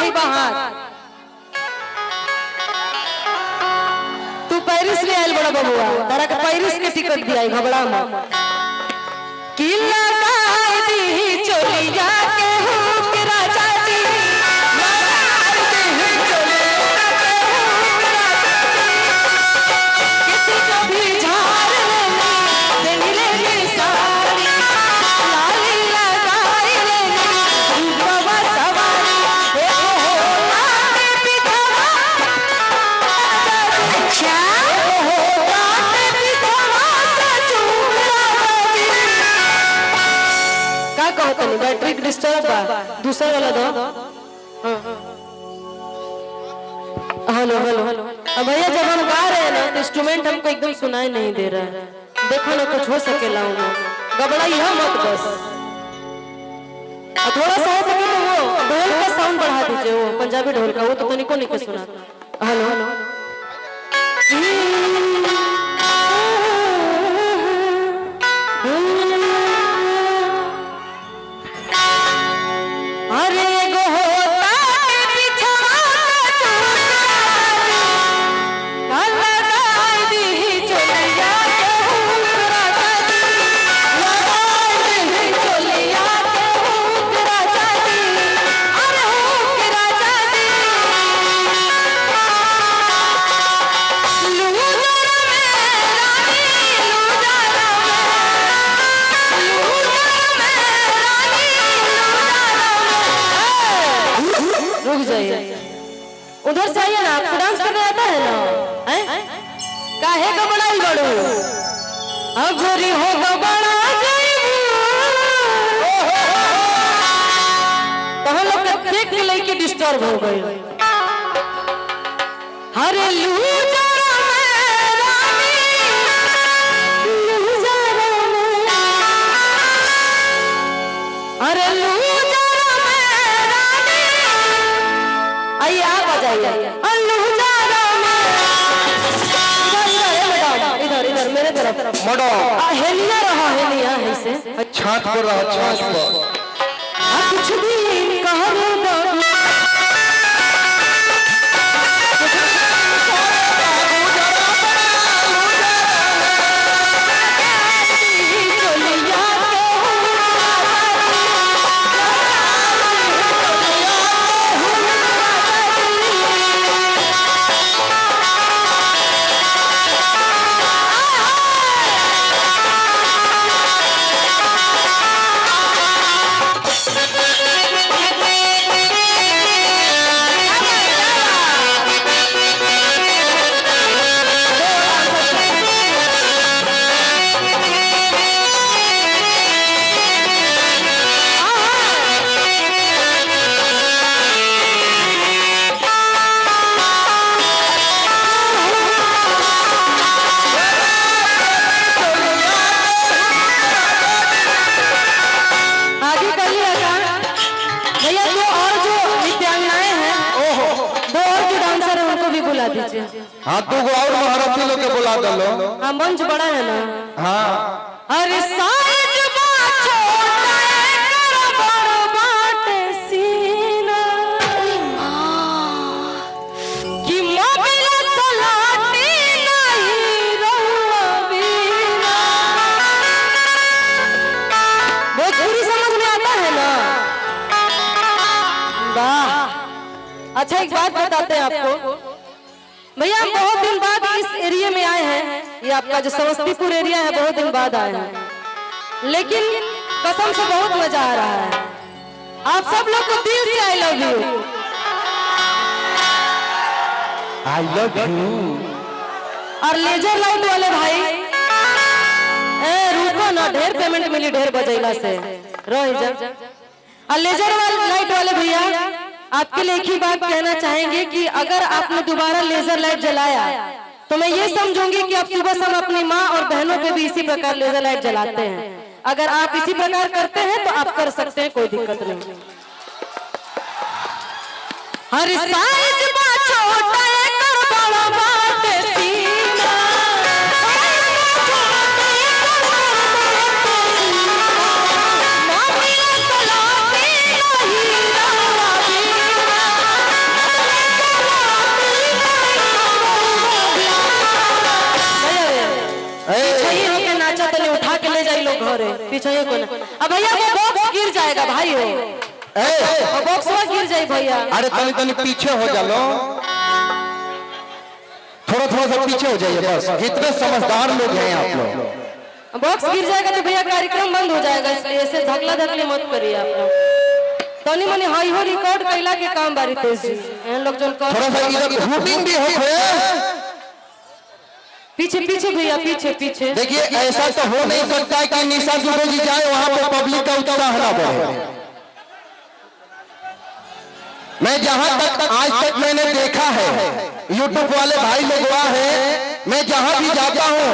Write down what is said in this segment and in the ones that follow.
भाई बाहर तू पेरिस ले आयल बड़ा बबुआ तारा के पेरिस के टिकट दिया घबरा मत कि लगाई दी चोलिया के हुक राजा जी लगाई दी चोलिया के हुक राजा जी किसी को भी झाड़ लेना देनी ले सारी लाली लगाई लेना बाबा सवारी हे हो लाली बिधवा अच्छा हो लाली बिधवा सचूर राजा जी का कहते नहीं बैटरी डिस्टर्ब बा दूसरा वाला दो हेलो हेलो अब भैया जब हम गा रहे हैं ना तो इंस्ट्रूमेंट हमको एकदम सुनाई नहीं दे रहा है देखो ना कुछ हो सकेला हूँ गबड़ा यह मत बस थोड़ा सा हो सके तो वो ढोल का साउंड बढ़ा दीजिए वो पंजाबी ढोल का वो तो तनिको नहीं के सुना हेलो हेलो उधर से आइए ना आपको डांस करने आता है ना काहे गबड़ाई बड़ो अगोरी हो गबड़ा तो हम लोग देख के लेके डिस्टर्ब हो गए हरे लूजरा में रानी लूजरा में हरे लूजरा में रानी आइए आप आ जाइए इधर इधर मेरे तरफ मडो हेलिया रहा हेलिया है से छात पर रहा छात पर कुछ भी कहो हाँ तो और महारथी लोग के बुला दलो हाँ मंच बड़ा है ना हाँ अरे साइज छोटा कर बड़ बाटे सीना कि मोबिल सलाटी नहीं रवीना भोजपुरी समझ में आता है ना वाह अच्छा एक बात बताते हैं आपको भैया हम बहुत दिन बाद इस एरिया में आए हैं ये आपका जो समस्तीपुर एरिया है बहुत दिन बाद आए हैं लेकिन कसम से बहुत मजा आ रहा है आप सब लोग को दिल से आई लव यू और लेजर लाइट वाले भाई रुको ना ढेर पेमेंट मिली ढेर बजेला से रह जा और लेजर लाइट वाले भैया आपके लिए एक ही बात कहना चाहेंगे कि अगर आपने दोबारा लेजर लाइट जलाया तो मैं ये समझूंगी कि आप सुबह शाम अपनी माँ और बहनों पे भी इसी प्रकार लेजर लाइट जलाते हैं अगर आप इसी प्रकार करते हैं तो आप कर सकते हैं कोई दिक्कत नहीं हर साइज छोटा कर बड़ा बात सीना पीछे को ना। अब भैया वो बॉक्स गिर जाएगा भाई हो, बॉक्स में गिर जाए भैया। अरे तनी तनी पीछे हो जा लो, थोड़ा थोड़ा सा पीछे हो जाइए बस, इतने समझदार लोग हैं आप लोग। बॉक्स गिर जाएगा तो भैया कार्यक्रम बंद हो जाएगा, इसलिए ऐसे धकला धकली मत करिए आप लोग। तनी मनी हाई हो रिकॉर्ड कैला के काम बारी तेज इन लोग जो थोड़ा सा इधर शूटिंग भी हो। पीछे पीछे भैया पीछे पीछे। देखिए ऐसा तो हो नहीं सकता है कि निशा दुबे जी जाए वहां पे पब्लिक का उत्साह ना बढ़े। मैं जहां तक आज तक मैंने देखा है, यूट्यूब वाले भाई लोग है, मैं जहां भी जाता हूं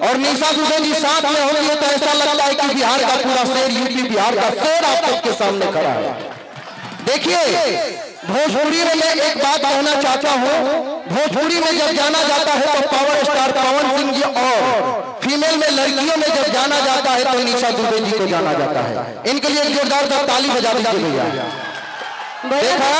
और निशा दुबे जी साथ में होती है तो ऐसा लगता है कि बिहार का पूरा शेर, यूपी बिहार का शेर आप सबके सामने खड़ा है। देखिए भोजपुरी में मैं एक बात कहना चाहता हूं, भोजपुरी में जब जाना जाता है तो पावर स्टार पवन सिंह जी, और फीमेल में लड़कियों में जब जाना जाता है तो निशा दुबे जी को जाना जाता है। इनके लिए जोरदार सा ताली बजा दीजिए भैया। देखा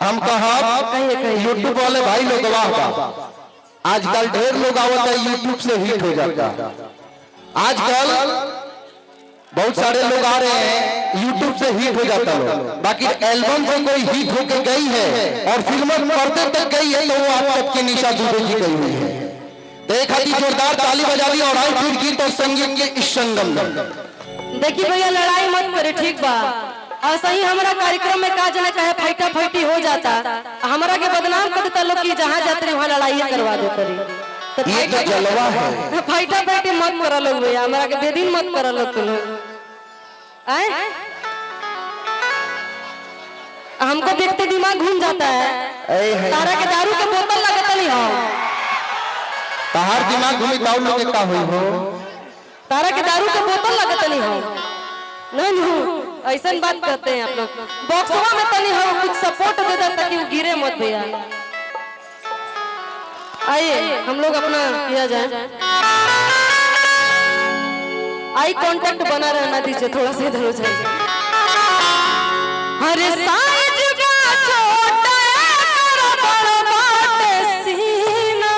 हम कहा यूट्यूब वाले भाई लोग वाह, आजकल ढेर लोग आवता है यूट्यूब से हिट हो जाता है। आजकल बहुत सारे लोग आ रहे हैं यूट्यूब से हिट हो जाता है, बाकी एल्बम से कोई हिट होके गई है और फिल्मों पर्दे तक गई है तो वो आप सबकी निशा दुबे जी गई हुई है। देखा कि जोरदार ताली बजा दी और आई फिर गीत और संगीत के इस संगम में। देखिए भैया लड़ाई मत करे ठीक बा, और सही हमारा कार्यक्रम में का जना कहे फैटा फैटी हो जाता, हमारा के बदनाम कर देता लोग कि जहाँ जाते वहाँ लड़ाई करवा देते। ये तो जलवा है, फैटा फैटी मत करो लोग भैया, हमारा के बेदीन मत करो लोग तुम लोग। हमको देखते दिमाग घूम जाता है, तारा के दारू के बोतल लगता नहीं हो, तार दिमाग घूमी ताऊ लोग का हुई हो, तारा के दारू के बोतल लगता नहीं हो। नहीं ऐसा बात करते हैं आप लोग, बॉक्सवा में तनी हम कुछ सपोर्ट दे दें ताकि वो गिरे मत भैया। आइए हम लोग अपना किया जाए, आई कांटेक्ट बना रहना दीजिए, थोड़ा सा इधर हो जाए। अरे साइज का छोटा करो बड़ा बाटे सीना,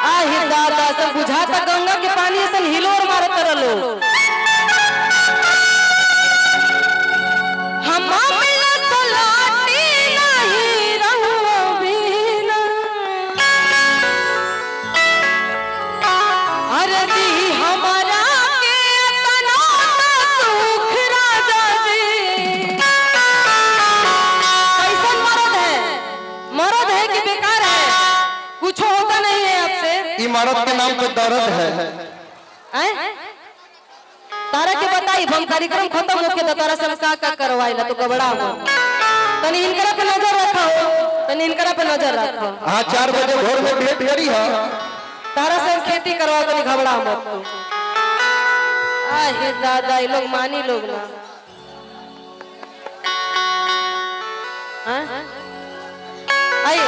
आही दादा सब बुझाता गंगा के पानी से हिलोर मारत रहो। हम मिला सलाटी नहीं रहूं बिना, अरे दी हमारा के तना सुख राजा जी। कैसन मर्द है कि बेकार है, कुछ होता नहीं है आपसे। इमारत के नाम पे दर्द है। तारा के बताई हम कार्यक्रम खत्म होके तो तारा से का करवाइला तो घबरा हो, तनी इनकरा पे नजर रखो, तनी इनकरा पे नजर रखो। हाँ 4 बजे भोर में भेंट करी है, तारा से खेती करवाओ, तनी घबरा मत। आही दादा ये लोग मानी लोग ना। आई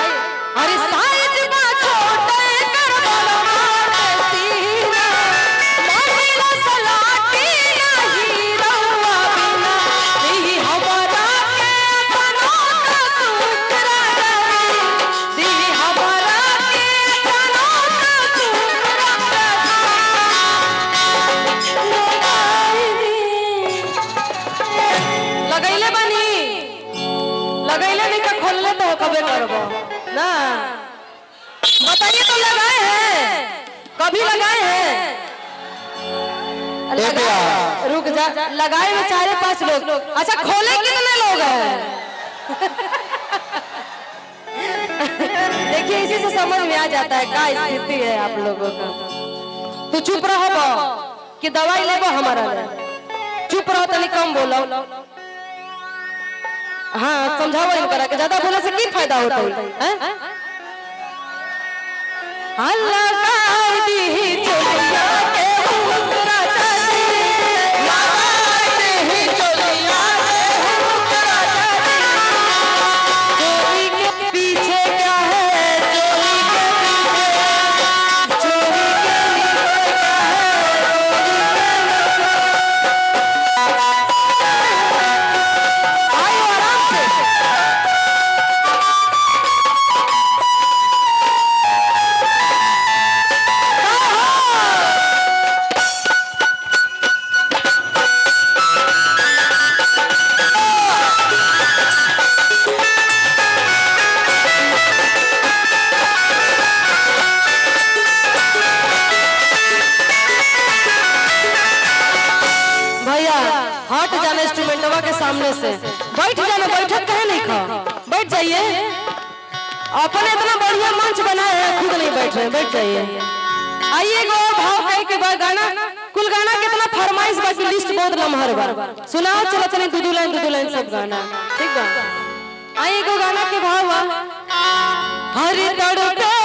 अरे साइज का छोटा कर बोलो मारे सीना, महिला सलाटी नहीं रहूं बिना, दी हमारा के तना सुख राजा जी, दी हमारा के तना सुख राजा जी। लगैले बानी, लगैले नहीं का खोलले तो कबे करबो ना, बताइए तो लगाए हैं, कभी लगाए हैं? रुक जा, लगाए में 4-5 लोग, अच्छा खोले कितने लोग हैं? देखिए इसी से समझ में आ जाता है क्या स्थिति है आप लोगों का। तो चुप रहो कि दवाई लेबो हमारा, चुप रहो तनी कम बोलो। हाँ समझाओ इनकरा के, ज्यादा बोलने से की फायदा होता है? अल्लाह का दी चोलिया के हुक्रा चली, लगाते ही चोलिया के हुक्रा चली, चोली के पीछे क्या है, चोली के पीछे, चोली के नीचे क्या है, आइए आराम से। हट जाना इंस्ट्रूमेंटवा के सामने से, बैठ जाना, बैठक कहे नहीं खा, बैठ जाइए। अपने इतना बढ़िया मंच बनाए हैं, खुद नहीं बैठ रहे, बैठ जाइए। आइए गो भाव कहे के बाद गाना, कुल गाना कितना फरमाइश बाकी लिस्ट बहुत लम्हर बा, सुनाओ चलो चले दो लाइन सब गाना, ठीक बा। आइए गो गाना के भाव हर तड़पे